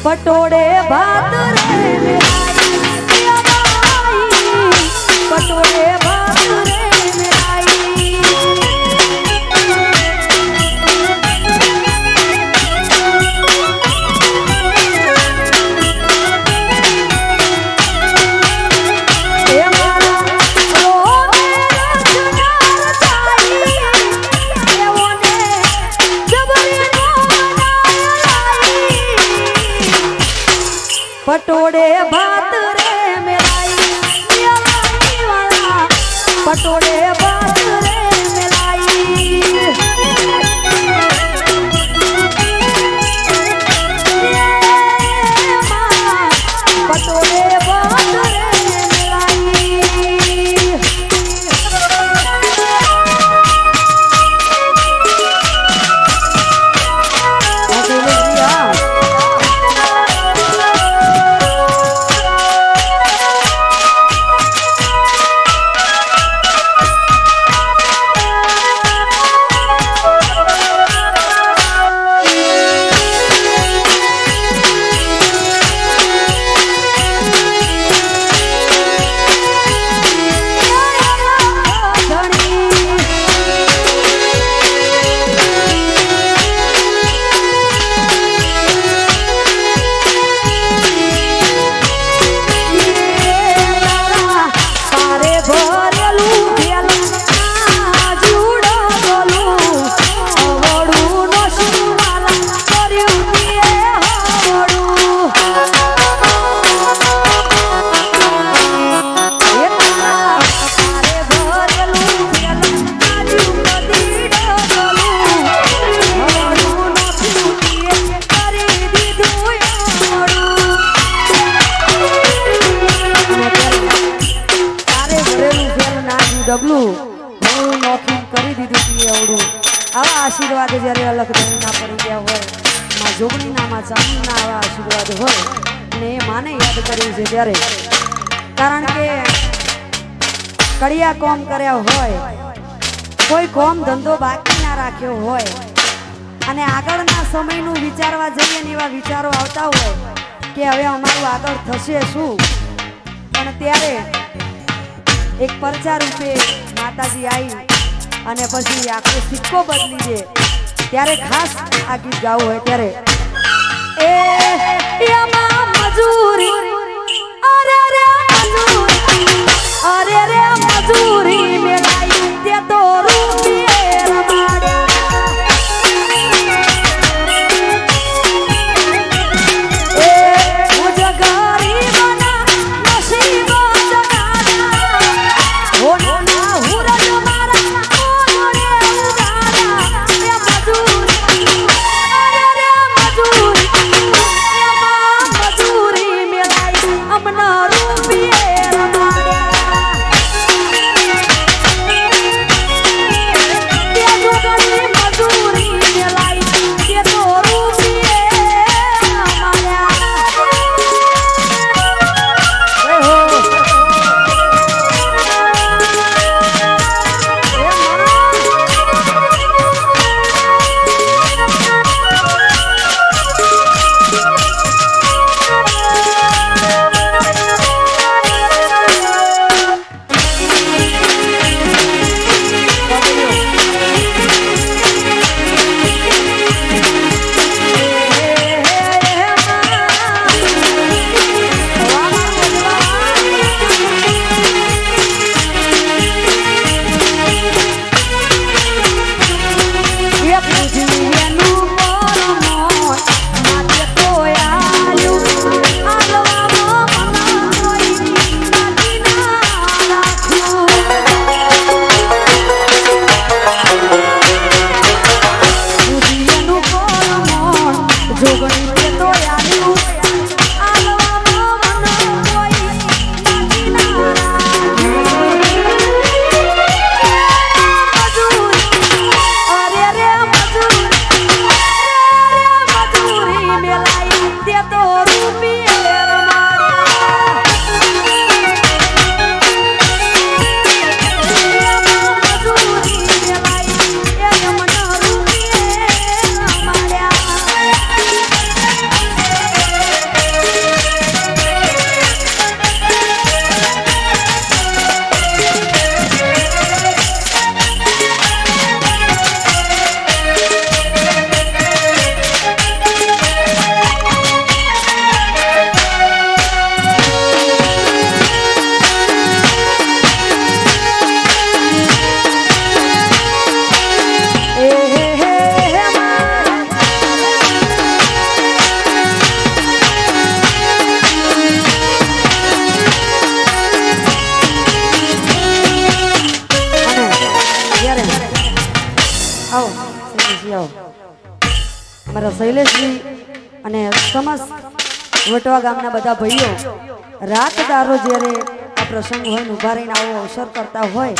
पटोड़े भात रे मेराई पटोड़े भात रे मेराई पटोड़े भात रे मेलाई वाला पटोड़े भात रे मेलाई पटोड़े भात रे डबलू हूँ नौखी करी दीधुं थी एवडू आवा आशीर्वाद जयरे अलग ना पड़ी गया होय मां जोगणी ना मां चामनी ना आवा आशीर्वाद होय ने माने याद कर्युं छे त्यारे कारण के कड़िया कोम कर्या होय कोई कोम धंधो बाकी ना राख्यो होय अने आगळना समयनुं विचारवा जईए ने एवा विचारो आवता होय के हवे अमारुं आगळ थशे शुं पण त्यारे एक परचा रूपे माताजी आई अने पछी आखो सिक्को बदली दे त्यारे खास आ गीत गावुं होय त्यारे ए यमा मजूरी अरे रे मजूरी अरे रे मजूरी मेलाई ते तो रूपिये रमाड़ा ए मुझे गरीब ना नसीब મારા શૈલેષજી અને સમસ્ત વટવા ગામના બધા ભાઈઓ રાત દારો જ્યારે આ પ્રસંગ હોય ને ઊભા રહીને આવો અવસર કરતા હોય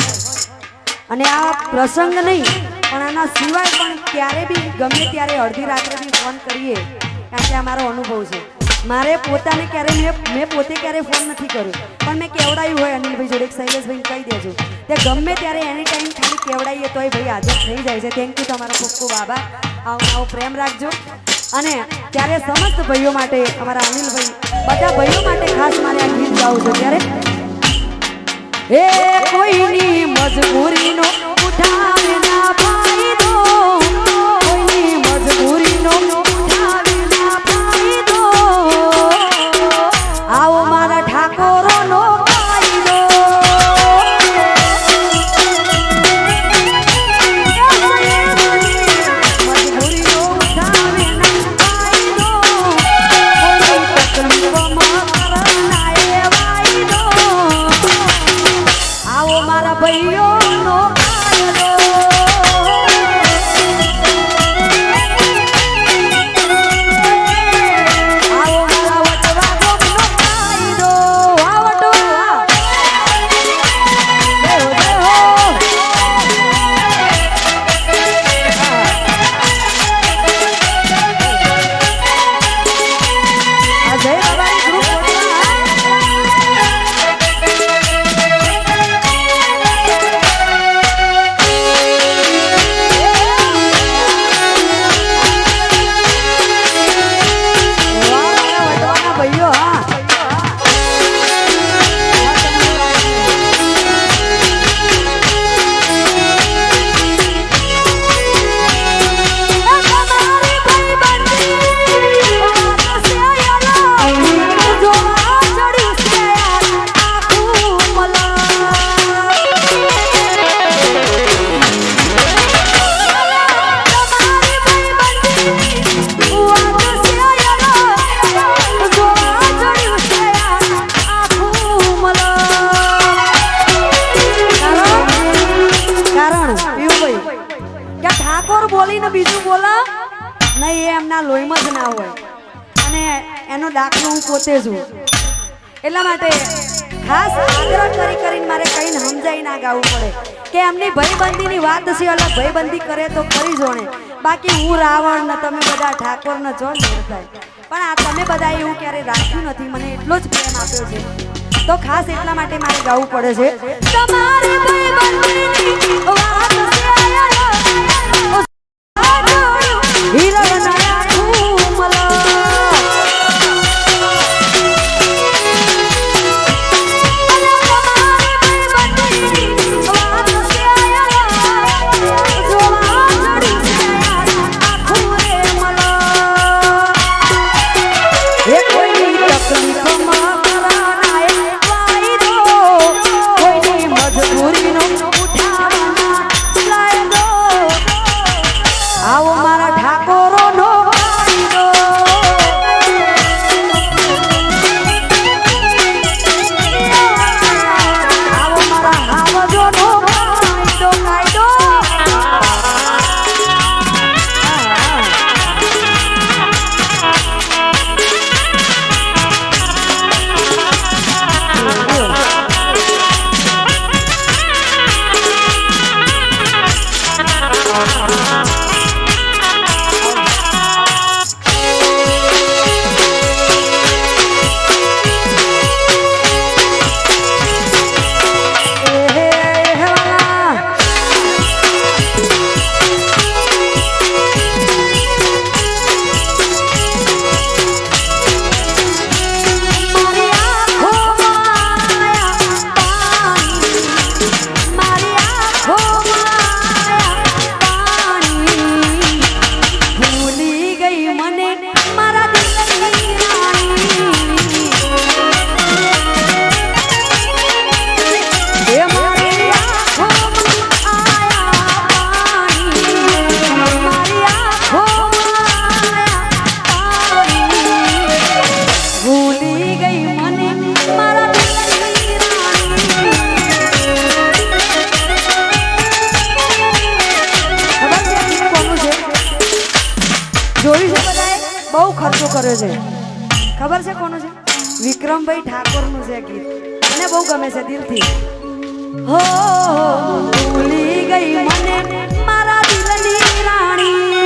અને આ પ્રસંગ નહીં પણ આના સિવાય પણ ક્યારે બી ગમે ત્યારે અડધી રાત્રે બી ફોન કરીએ કારણ કે આ મારો અનુભવ છે મારે પોતાને ક્યારે મેં પોતે ક્યારે ફોન નથી કર્યો પણ મેં કેવડાયું હોય અનિલભાઈ જોડે શૈલેષભાઈને કહી દેજો તે ગમે ત્યારે એની ટાઈમ ખાલી કેવડાવીએ તોય ભાઈ હાજર થઈ જાય છે થેન્ક યુ તમારો ખૂબ ખૂબ આભાર આવો પ્રેમ રાખજો અને ત્યારે સમસ્ત ભાઈઓ માટે અમારા અનિલભાઈ બધા ભાઈઓ માટે ખાસ મારે આ ગીત ગાવું છું ત્યારે એ કોઈની મજબૂરીનો ઉઠાવે ના ફાયદો કોઈની મજબૂરીનો ઉઠાવે ના ફાયદો આવો મારા ઠાકોરોનો ફાયદો મજબૂરીનો ઉઠાવે ના ફાયદો કોઈ તકલીફમાં કરનાએ વાયદો આવો મારા ભાઈઓનો કાયદો આવો મારા વટવા ગોમનો કાયદો આ વટવા દેહો દેહો આ જય બાબાની ગ્રુપ બોલીને બીજું બોલા નહીં એ એમના લોહીમાં જ ના હોય અને એનો દાખલો હું પોતે છું એટલા માટે ખાસ આગ્રહ કરીને મારે કહીને સમજાઈ ના ગાવું પડે કે એમની ભાઈબંધીની વાત છે અલગ ભાઈબંધી કરે તો કરી જોણે બાકી હું રાવણ ને તમે બધા ઠાકોર ને જો થાય પણ આ તમે બધા એવું ક્યારે રાખ્યું નથી મને એટલો જ પ્રેમ આપ્યો છે તો ખાસ એટલા માટે મારે ગાવું પડે છે તમારી ભાઈબંધીની વાત છે આવો મારા ઠાકોરો કર્યો છે ખબર છે કોનું છે? વિક્રમભાઈ ઠાકોરનું છે ગીત. મને બહુ ગમે છે દિલથી. હો ભૂલી ગઈ મને મારા દિલની રાણી.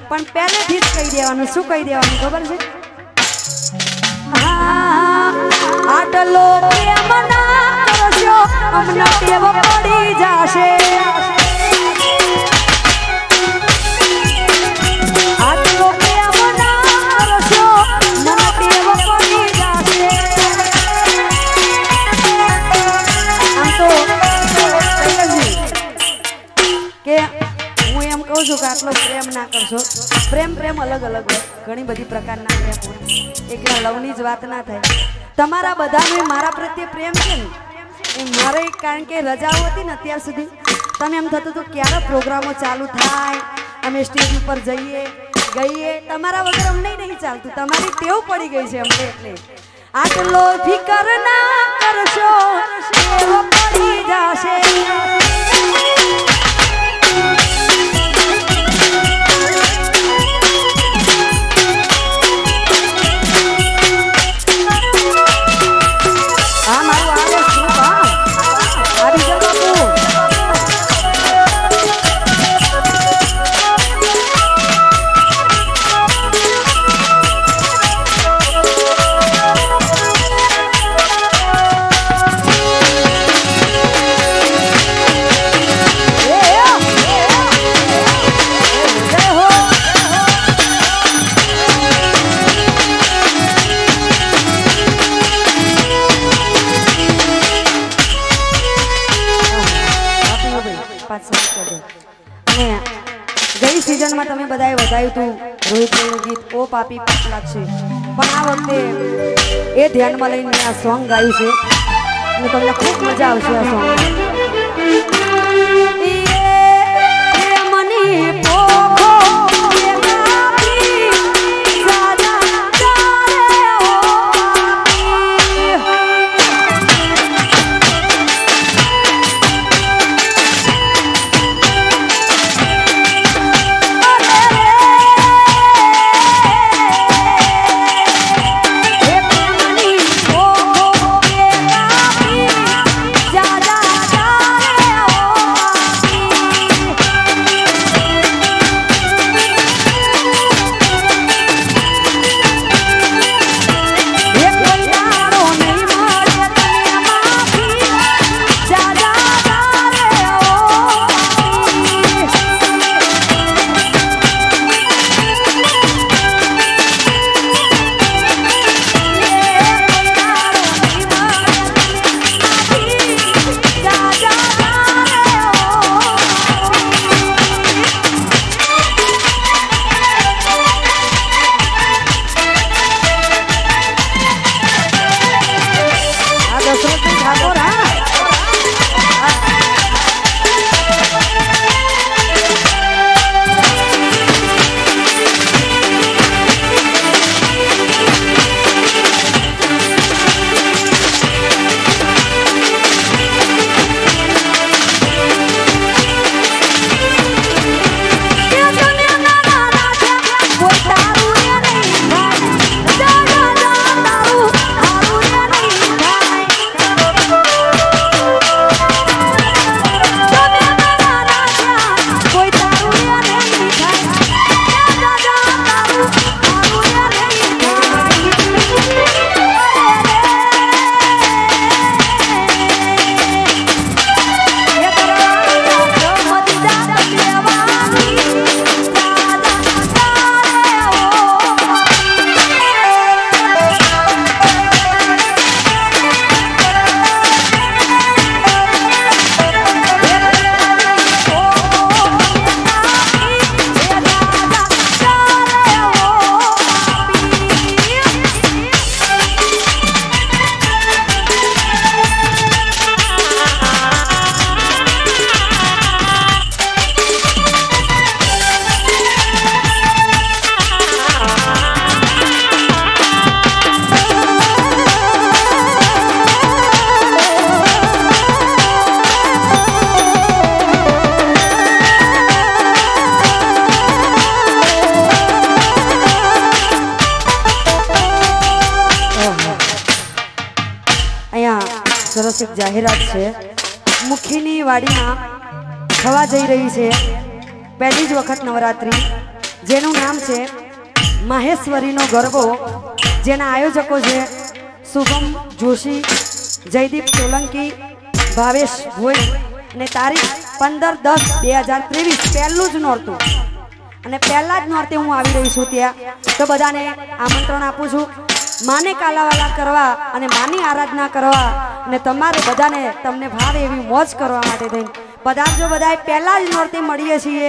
પણ પહેલેથી જ કહી દેવાનું. શું કહી દેવાનું ખબર છે? આટલો પ્રેમ ના કરશો અમને ટેવ પડી જાશે. આટલો પ્રેમ ના કરશો મને ટેવ પડી જાશે. આમ તો કે હું એમ કહું છું કે આટલો પ્રેમ ના કરશો. પ્રેમ અલગ અલગ હોય, ઘણી બધી પ્રકારના પ્રેમ હોય. એકલા લવની જ વાત ના થાય. તમારા બધાનો મારા પ્રત્યે પ્રેમ છે ને એ મારે, કારણ કે રજાઓ હતી ને અત્યાર સુધી તને એમ થતું હતું ક્યારે પ્રોગ્રામો ચાલુ થાય, અમે સ્ટેજ ઉપર જઈએ ગઈએ. તમારા વગર અમને નહીં ચાલતું. તમારી ટેવ પડી ગઈ છે અમને. એટલે આટલો ફિકર ના કરશો ટેવ પડી જશે. ગઈ સિઝનમાં તમે બધાએ વધાયું હતું રોહિતનું ગીત ઓ પાપી પાપ લાગશે, પણ આ વખતે એ ધ્યાનમાં લઈને આ સોંગ ગાયું છે અને તમને ખૂબ મજા આવશે આ સોંગ. સરસ એક જાહેરાત છે. મુખીની વાડીમાં થવા જઈ રહી છે પહેલી જ વખત નવરાત્રી, જેનું નામ છે માહેશ્વરીનો ગરબો, જેના આયોજકો છે શુભમ જોશી, જયદીપ સોલંકી, ભાવેશ ભોઈ અને તારીખ 15/10/2023 પહેલું જ નોરતું અને પહેલા જ નોરતે હું આવી રહી છું ત્યાં. તો બધાને આમંત્રણ આપું છું માને કાલાવાલા કરવા અને માની આરાધના કરવા અને તમારે બધાને તમને ભાવે એવી મોજ કરવા માટે થઈને પધારજો. બધાએ પહેલા જ નોરતે મળીએ છીએ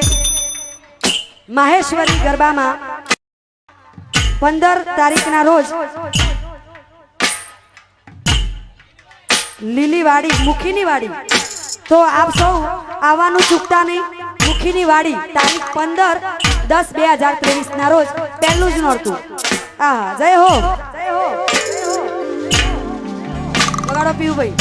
માહેશ્વરી ગરબામાં 15 તારીખના રોજ લીલી વાડી, મુખીની વાડી. તો આપ સૌ આવવાનું ચૂકતા નહીં. મુખીની વાડી તારીખ 15/10/2023 ના રોજ પહેલું જ નોરતું. હા, જય હો. વગાડો પીવું ભાઈ.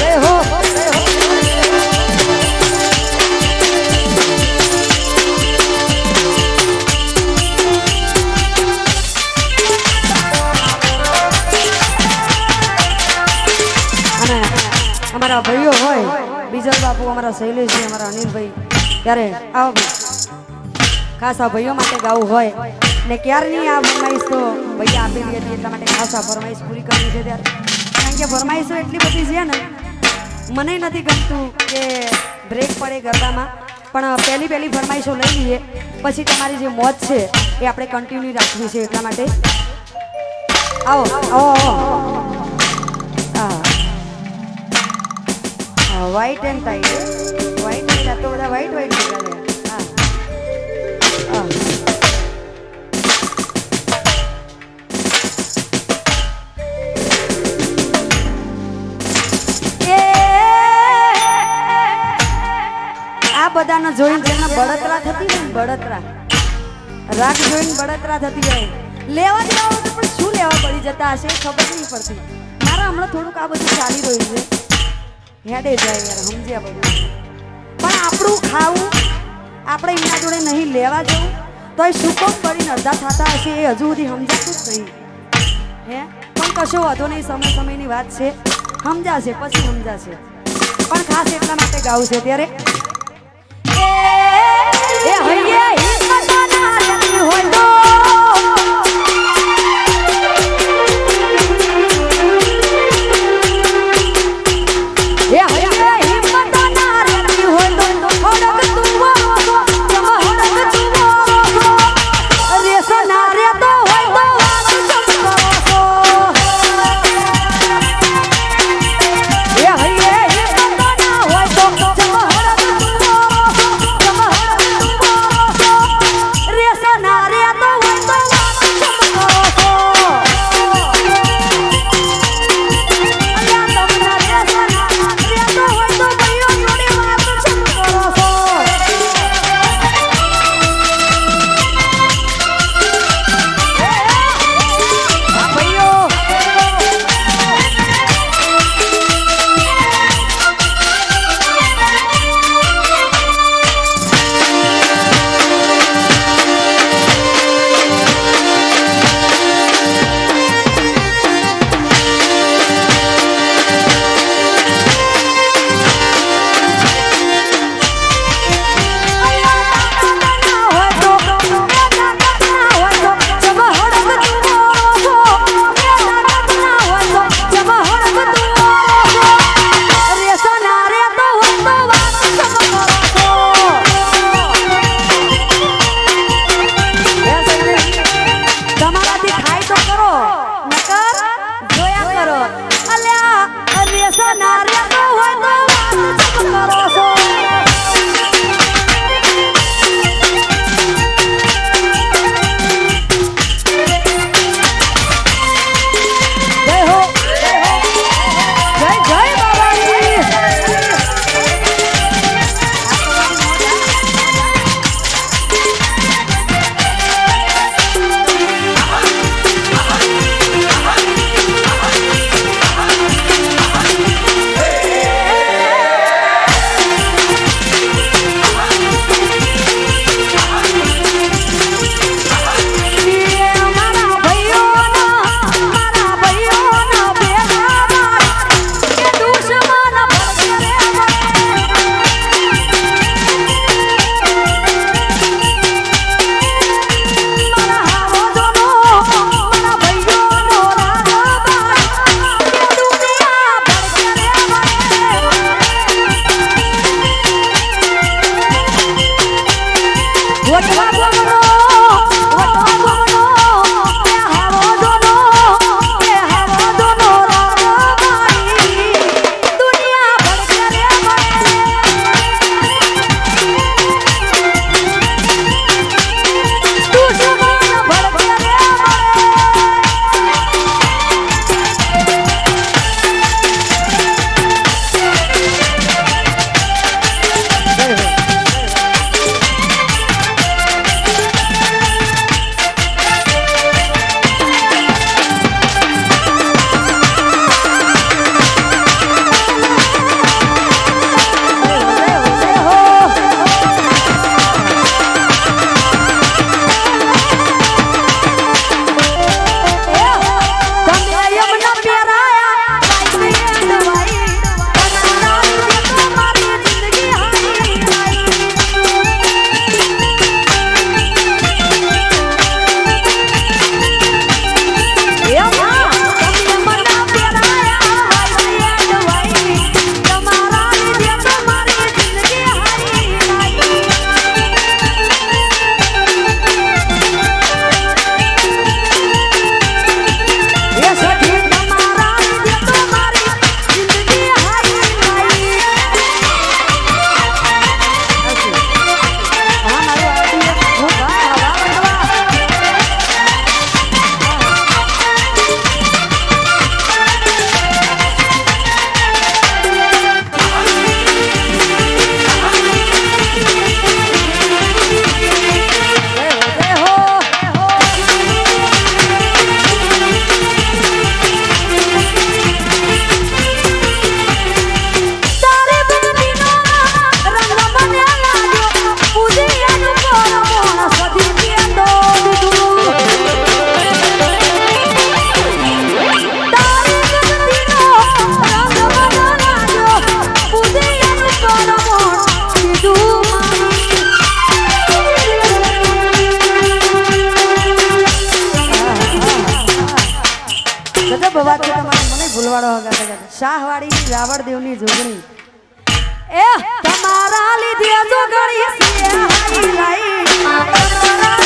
જય હો. અમારા ભાઈઓ હોય, બીજલ બાપુ, અમારા શૈલેષજી, અમારા અનિલભાઈ, ત્યારે આવો ભાઈ ખાસ આ ભાઈઓ માટે ગાવું હોય ને ક્યારની આ ફરમાઈશ તો ભાઈ આપેલી હતી, એટલા માટે ખાસ આ ફરમાઈશ પૂરી કરવી છે ત્યારે. કારણ કે ફરમાઈશો એટલી બધી છે ને, મને નથી ગમતું કે બ્રેક પડે ગરબામાં, પણ પહેલી ફરમાઈશો લઈ લઈએ, પછી તમારી જે મોજ છે એ આપણે કન્ટિન્યુ રાખવી છે. એટલા માટે આવો આવો આવો. હા, વ્હાઈટ એન્ડ ટાઈટ, વ્હાઈટ તો બધા વ્હાઈટ ભેગા છે. હા, બધાને જોઈને જેમને બળતરા થતી હોય ને બળતરા રાગ જોઈને બળતરા થતી હોય લેવા દેવા હોય તો પણ શું લેવા પડી જતા હશે ખબર નહીં પડતી મારા હમણાં થોડુંક આ બધું ચાલી રહ્યું છે હેડે જાય યાર સમજ્યા બધું પણ આપણું ખાવું આપણે એમના જોડે નહીં લેવા જવું તો એ શું કોમ કરીને અડધા થતા હશે એ હજુ સુધી સમજાતું જ નહીં હે પણ કશો વાંધો નહીં સમયની વાત છે સમજાશે પછી સમજાશે પણ ખાસ એટલા માટે ગાવું છે ત્યારે એ હૈયે હિંમતના રહેતી હોય તો એ હૈયે હિંમતના રહેતી હોય તો હડક તું વાસો જમ હડક તું વાસો રેસ ના રહેતો હોય તો વાસો જમ વાસો એ હૈયે હિંમતના હોય તો જમ હડક તું વાસો જમ હડક તું વાસો રેસ ના રહેતો હોય તો વાસો જમ વાસો અલ્યા તમને રેસ ના રહેતો હોય તો ભાઈઓ જોડે વાતો જમ કરો છો ભાઈઓ તમારાથી ખાય તો કરો નકર જોયા કરો અલ્યા રેસો ના રહેતો હોય તો વાતો જમ કરો છો જય હો જય જય બાબાજી ગજબ અવાજ છે તમારે મને ભૂલવાડો ગાતા શાહવાડી રાવણદેવની જોગણી એ તમારા લીધે જોગણી છે હાઈ લાઈ